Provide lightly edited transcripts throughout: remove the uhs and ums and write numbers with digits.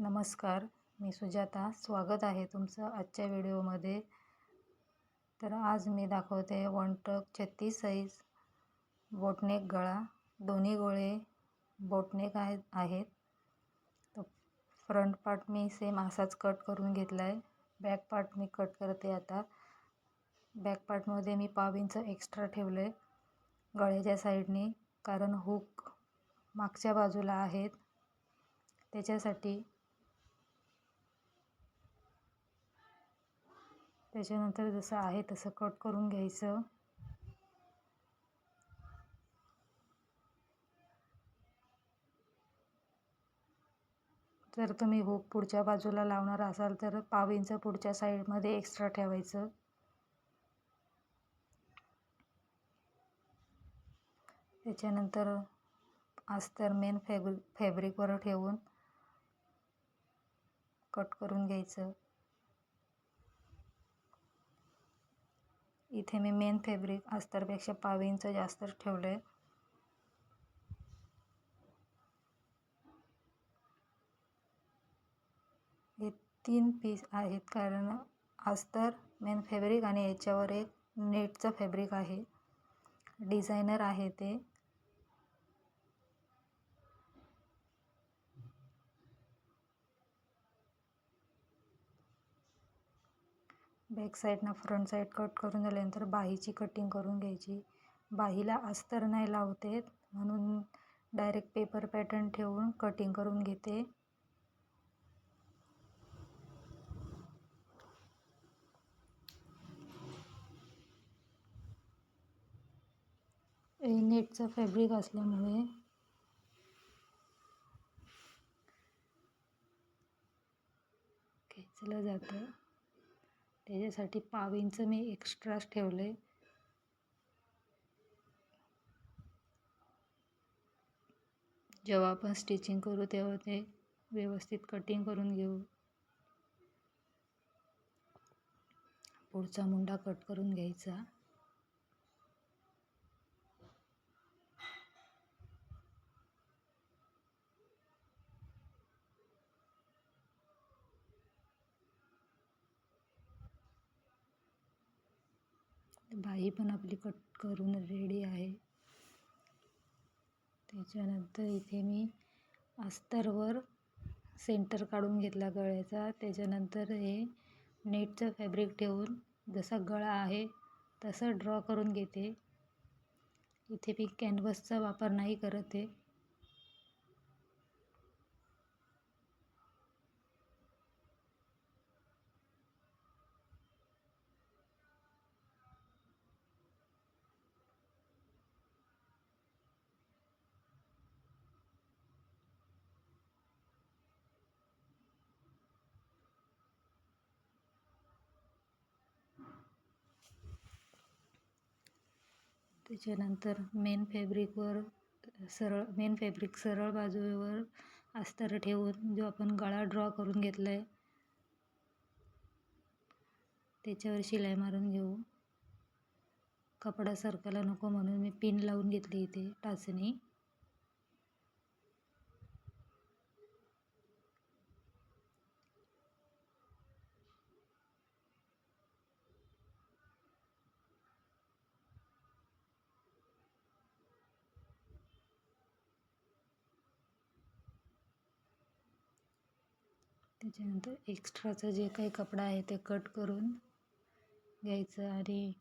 नमस्कार, मी सुजाता. स्वागत आहे तुमचं आजच्या व्हिडिओमध्ये. तर आज मी दाखवते वन टक 36 साईज बोटनेक गळा. दोन्ही गळे बोटनेक आहेत. तर फ्रंट पार्ट मी सेम असाच कट करून घेतला आहे. बॅक पार्ट मी कट करते आता. बॅक पार्टमध्ये मी 1/2 इंच एक्स्ट्रा ठेवलं आहे गळ्याच्या साईडने, कारण हुक मागच्या बाजूला आहेत त्याच्यासाठी. त्याच्यानंतर जसं आहे तसं कट करून घ्यायचं. जर तुम्ही हुक पुढच्या बाजूला लावणार असाल तर 1/2 इंच पुढच्या साईडमध्ये एक्स्ट्रा ठेवायचं. त्याच्यानंतर अस्तर मेन फॅब्रिकवर ठेवून कट करून घ्यायचं. इथे मी मेन फॅब्रिक अस्तरपेक्षा 1/2 इंच जास्त ठेवलं आहे. हे 3 पीस आहेत, कारण अस्तर, मेन फॅब्रिक आणि याच्यावर एक नेटचं फॅब्रिक आहे. डिझायनर आहे ते. बॅक साईडनं फ्रंट साईड कट करून झाल्यानंतर बाहीची कटिंग करून घ्यायची. बाहीला अस्तर नाही लावते म्हणून डायरेक्ट पेपर पॅटर्न ठेवून कटिंग करून घेते. नेटचं फॅब्रिक असल्यामुळे खेचलं जातं. त्याच्यासाठी 1/2 इंच मी एक्स्ट्राच ठेवले. जेव्हा आपण स्टिचिंग करू तेव्हा ते व्यवस्थित कटिंग करून घेऊ. पुढचा मुंडा कट करून घ्यायचा. बाही पण आपली कट करून रेडी आहे. त्याच्यानंतर इथे मी अस्तरवर सेंटर काढून घेतला गळ्याचा. त्याच्यानंतर हे नेटचं फॅब्रिक ठेवून जसा गळा आहे तसं ड्रॉ करून घेते. इथे मी कॅनव्हसचा वापर नाही करत आहे. त्याच्यानंतर मेन फॅब्रिक सरळ बाजूवर अस्तर ठेवून जो आपण गळा ड्रॉ करून घेतला आहे त्याच्यावर शिलाई मारून घेऊ. कपडा सरकायला नको म्हणून मी पिन लावून घेतली इथे टाचणी. त्याच्यानंतर एक्स्ट्राचं जे काही कपडा आहे ते कट करून घ्यायचं आणि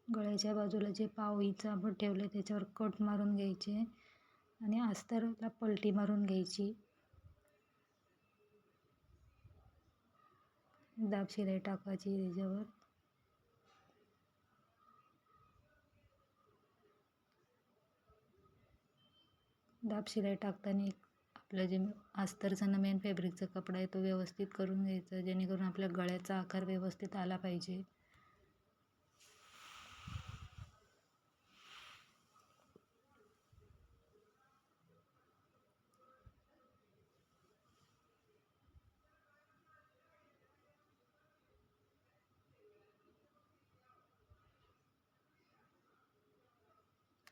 गळ्याच्या बाजूला जे 1/2 इंच आपण ठेवले त्याच्यावर कट मारून घ्यायचे आणि अस्तरला पलटी मारून घ्यायची. दाब शिलाई टाकायची त्याच्यावर. दाब शिलाई टाकताना आपलं जे अस्तरचं मेन फॅब्रिकचा कपडा आहे तो व्यवस्थित करून घ्यायचा, जेणेकरून आपल्या गळ्याचा आकार व्यवस्थित आला पाहिजे.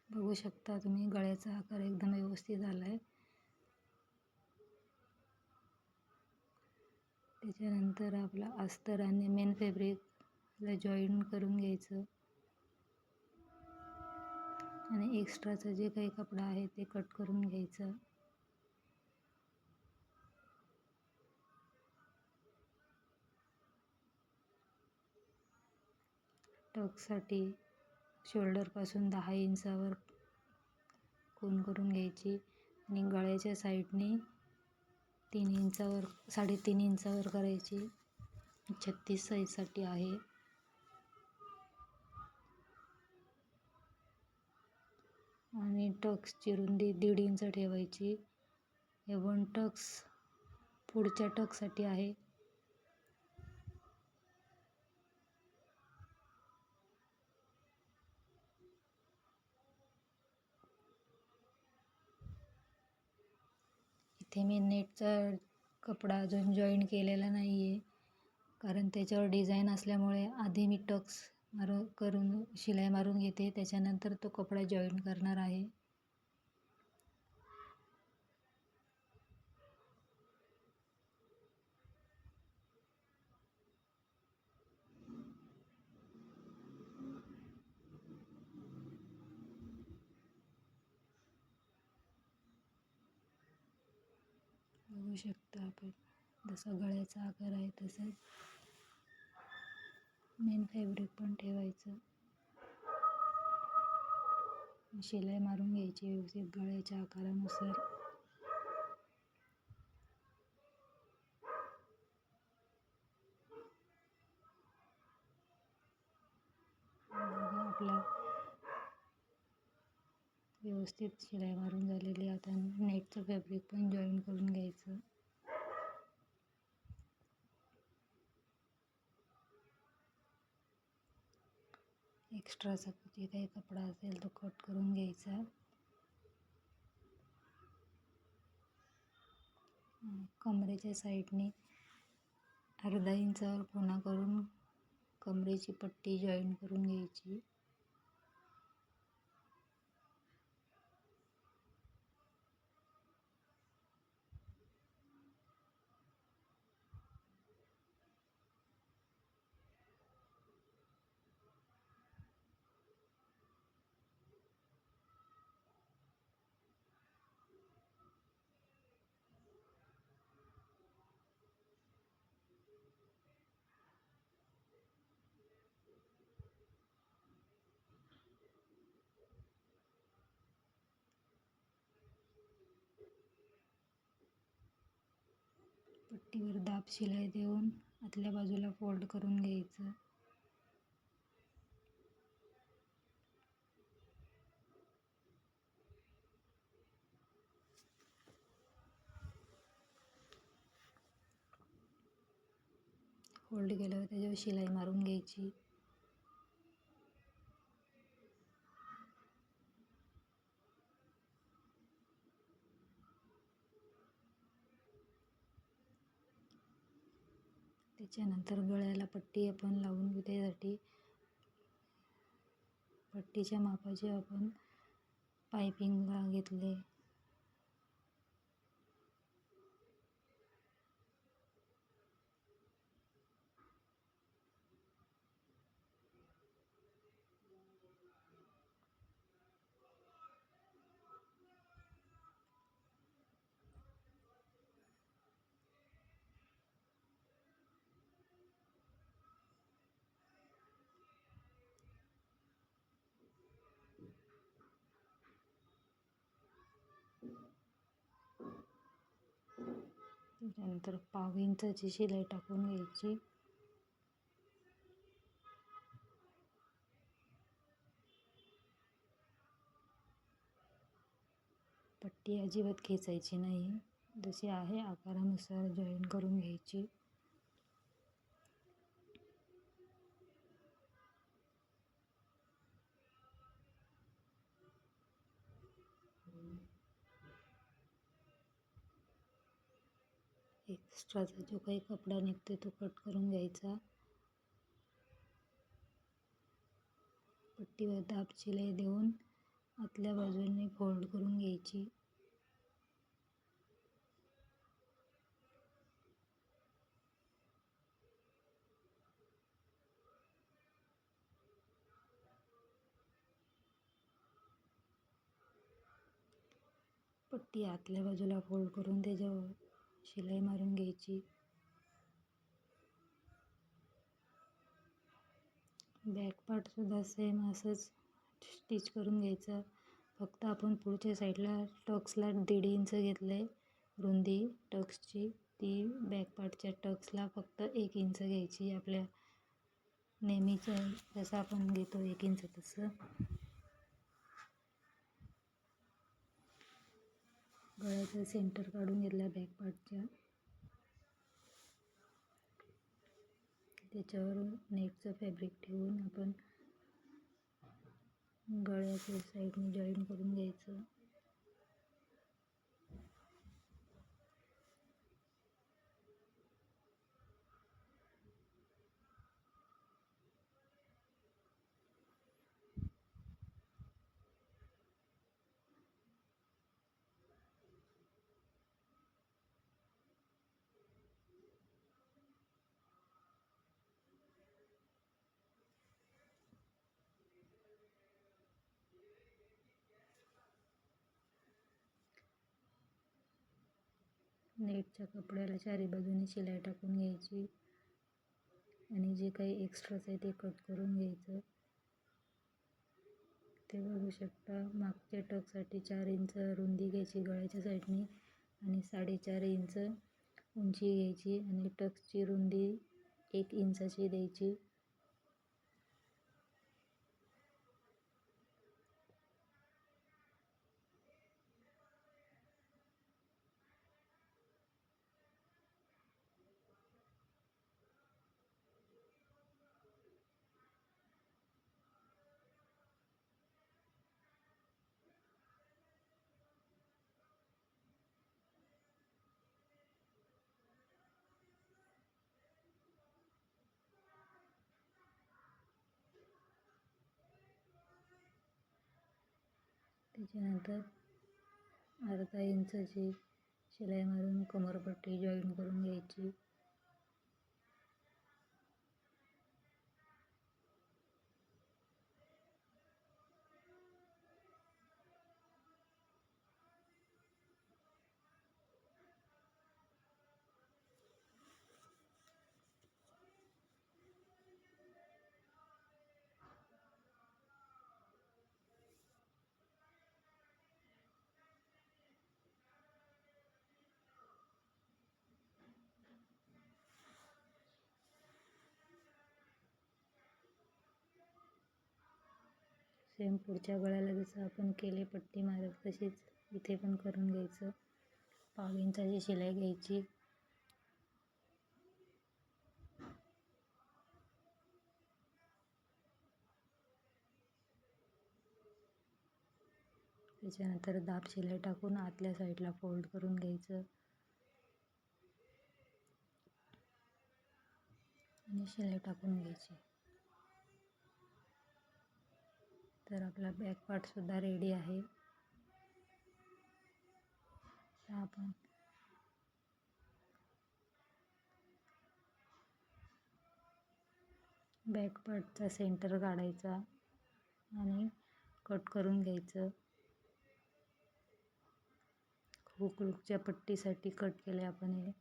बघू शकता तुम्ही गळ्याचा आकार एकदम व्यवस्थित आला आहे. त्याच्यानंतर आपला अस्तर आणि मेन फॅब्रिकला जॉईन करून घ्यायचं आणि एक्स्ट्राचं जे काही कपडा आहे ते कट करून घ्यायचं. टक्ससाठी शोल्डरपासून 10 इंचावर खूण करून घ्यायची आणि गळ्याच्या साईडने 3 इंचावर 3.5 इंचावर करायची. 36 साईजसाठी आहे. आणि टक्सची रुंदी 1.5 इंच ठेवायची. हे 1 टक्स पुढच्या टक्ससाठी आहे. इथे मी नेटचा कपडा अजून जॉईन केलेला नाही आहे, कारण त्याच्यावर डिझाईन असल्यामुळे आधी मी टक्स करून शिलाई मारून घेते, त्याच्यानंतर तो कपडा जॉईन करणार आहे. बघू शकता आपण जसा गळ्याचा आकार आहे तसंच मेन फॅब्रिक पण ठेवायचं. शिलाई मारून घ्यायची व्यवस्थित गळ्याच्या आकारानुसार. आपला व्यवस्थित शिलाई मारून झालेली. आता नेटचं फॅब्रिक पण जॉईन करून घ्यायचं. एक्स्ट्राचा जे काही कपडा असेल तो कट करून घ्यायचा. कमरेच्या साईडने 1/2 इंचावर पुन्हा करून कमरेची पट्टी जॉईन करून घ्यायची. पट्टीवर दाब शिलाई देऊन आतल्या बाजूला फोल्ड करून घ्यायचं. फोल्ड केल्यावर त्याच्यावर शिलाई मारून घ्यायची. त्याच्यानंतर गळ्याला पट्टी आपण लावून घेऊ. त्यासाठी पट्टीच्या मापाचे आपण पायपिंगला घेतले. त्याच्यानंतर 1/2 इंचाची शिलाई टाकून घ्यायची. पट्टी अजिबात खेचायची नाही, जशी आहे आकारानुसार जॉईन करून घ्यायची. एक्स्ट्राचा जो काही कपडा निघतो तो कट करून घ्यायचा. पट्टीवर दाब शिलाई देऊन आतल्या बाजूने फोल्ड करून घ्यायची. पट्टी आतल्या बाजूला फोल्ड करून त्याच्यावर शिलाई मारून घ्यायची. बॅक पार्ट सुद्धा सेम असंच स्टिच करून घ्यायचं. फक्त आपण पुढच्या साईडला टक्सला 1.5 इंच घेतले रुंदी टक्सची. ती बॅक पार्टच्या टक्सला फक्त 1 इंच घ्यायची. आपल्या नेहमीचं जसं आपण घेतो 1 इंच तसं. गळ्याचा सेंटर काढून घेतला बॅक पार्टच्या. त्याच्यावर नेटचं फॅब्रिक ठेवून आपण गळ्याच्या साईडने जॉईन करून घ्यायचं. नेटच्या कपड्याला चारी बाजूने शिलाई टाकून घ्यायची आणि जे काही एक्स्ट्राच आहे ते कट करून घ्यायचं. ते बघू शकता, मागच्या टकसाठी 4 इंच रुंदी घ्यायची गळ्याच्या साईडने आणि 4.5 इंच उंची घ्यायची आणि टक्सची रुंदी 1 इंचाची द्यायची. त्याच्यानंतर अर्धा इंचाची शिलाई मारून कमरपट्टी जॉईन करून घ्यायची. सेम पुढच्या गळ्याला जसं आपण केले पट्टी मारत तशीच इथे पण करून घ्यायचं. 1/2 इंचाची शिलाई घ्यायची. त्याच्यानंतर दाब शिलाई टाकून आतल्या साईडला फोल्ड करून घ्यायचं आणि शिलाई टाकून घ्यायची. तर आपला बॅक पार्ट सुद्धा रेडी आहे. आपण बॅक पार्टचा सेंटर काढायचा आणि कट करून घ्यायचं. हुक लूकच्या पट्टीसाठी कट केले आपण हे.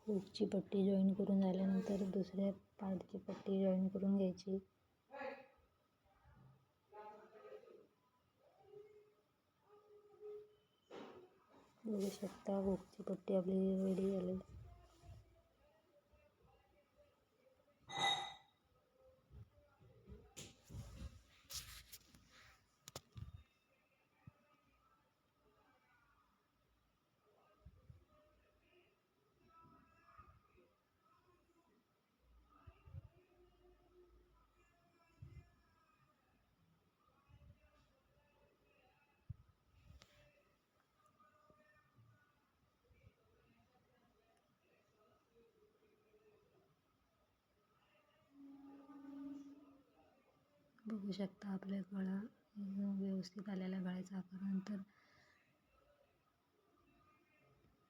हुकची पट्टी जॉईन करून झाल्यानंतर दुसऱ्या पार्टची पट्टी जॉईन करून घ्यायची. बघू शकता हुकची पट्टी आपली रेडी झाली. बघू शकता आपल्या गळा एकदम व्यवस्थित आलेला गळ्याचा आकार. नंतर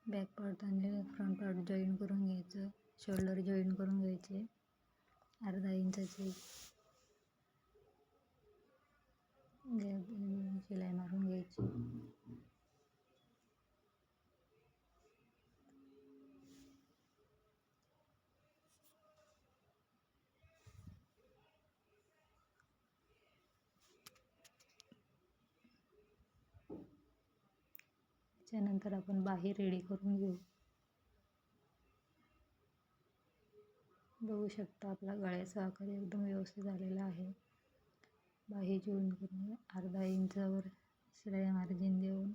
बॅक पार्ट आणि फ्रंट पार्ट जॉईन करून घ्यायचं. शोल्डर जॉईन करून घ्यायचे. अर्धा इंचाची शिलाई मारून घ्यायची. त्यानंतर आपण बाही रेडी करून घेऊ. बघू शकता आपला गळ्याचा आकार एकदम व्यवस्थित आलेला आहे. बाही जॉईन करून अर्धा इंचावर शिलाई मार्जिन देऊन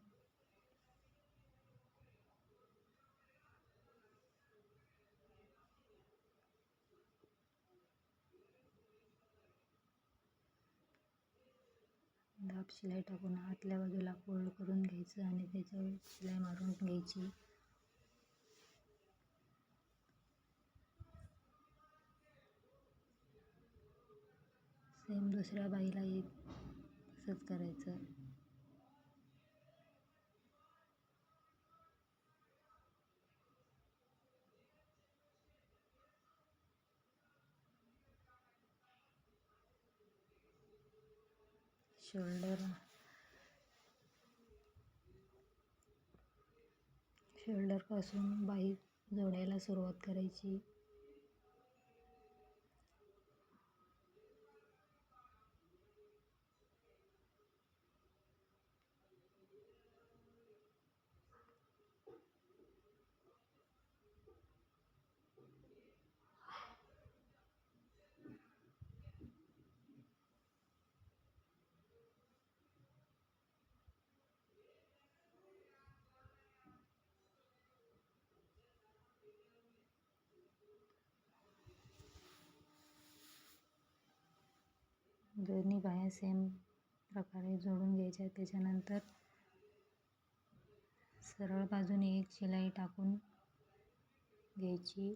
दाब शिलाई टाकून आतल्या बाजूला फोल्ड करून घ्यायचं आणि त्याच्यावर शिलाई मारून घ्यायची. सेम दुसऱ्या बाईलाही तसंच करायचं. शोल्डर पासून बाही जोडायला सुरुवात करायची. दोन्ही बाह्या सेम प्रकारे जोडून घ्यायच्या. त्याच्यानंतर सरळ बाजूने एक शिलाई टाकून घ्यायची.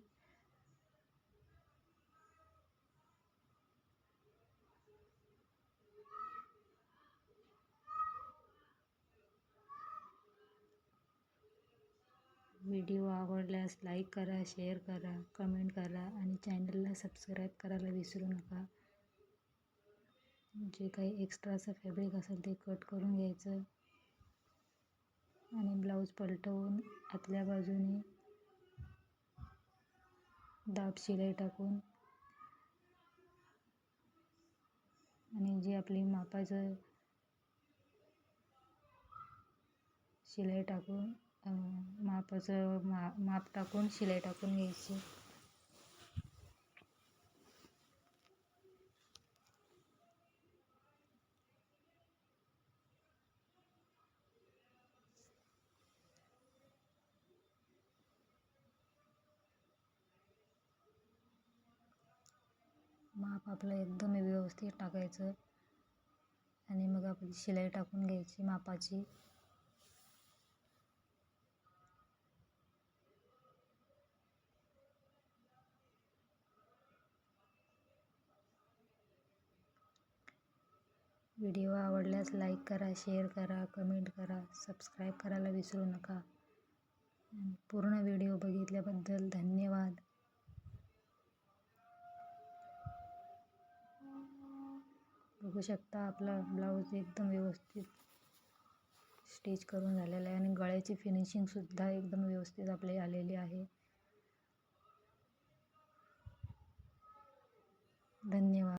व्हिडिओ आवडल्यास लाईक करा, शेअर करा, कमेंट करा आणि चॅनलला सबस्क्राईब करायला विसरू नका. जे काही एक्स्ट्राचं फॅब्रिक असेल ते कट करून घ्यायचं आणि ब्लाऊज पलटवून आतल्या बाजूने दाब शिलाई टाकून आणि जी आपली मापाचं शिलाई टाकून माप टाकून शिलाई टाकून घ्यायची. माप आपलं एकदम व्यवस्थित टाकायचं आणि मग आपली शिलाई टाकून घ्यायची मापाची. व्हिडिओ आवडल्यास लाईक करा, शेअर करा, कमेंट करा, सबस्क्राईब करायला विसरू नका. पूर्ण व्हिडिओ बघितल्याबद्दल धन्यवाद. बघू शकता आपला ब्लाऊज एकदम व्यवस्थित स्टिच करून झालेला आहे आणि गळ्याची फिनिशिंगसुद्धा एकदम व्यवस्थित आपली आलेली आहे. धन्यवाद.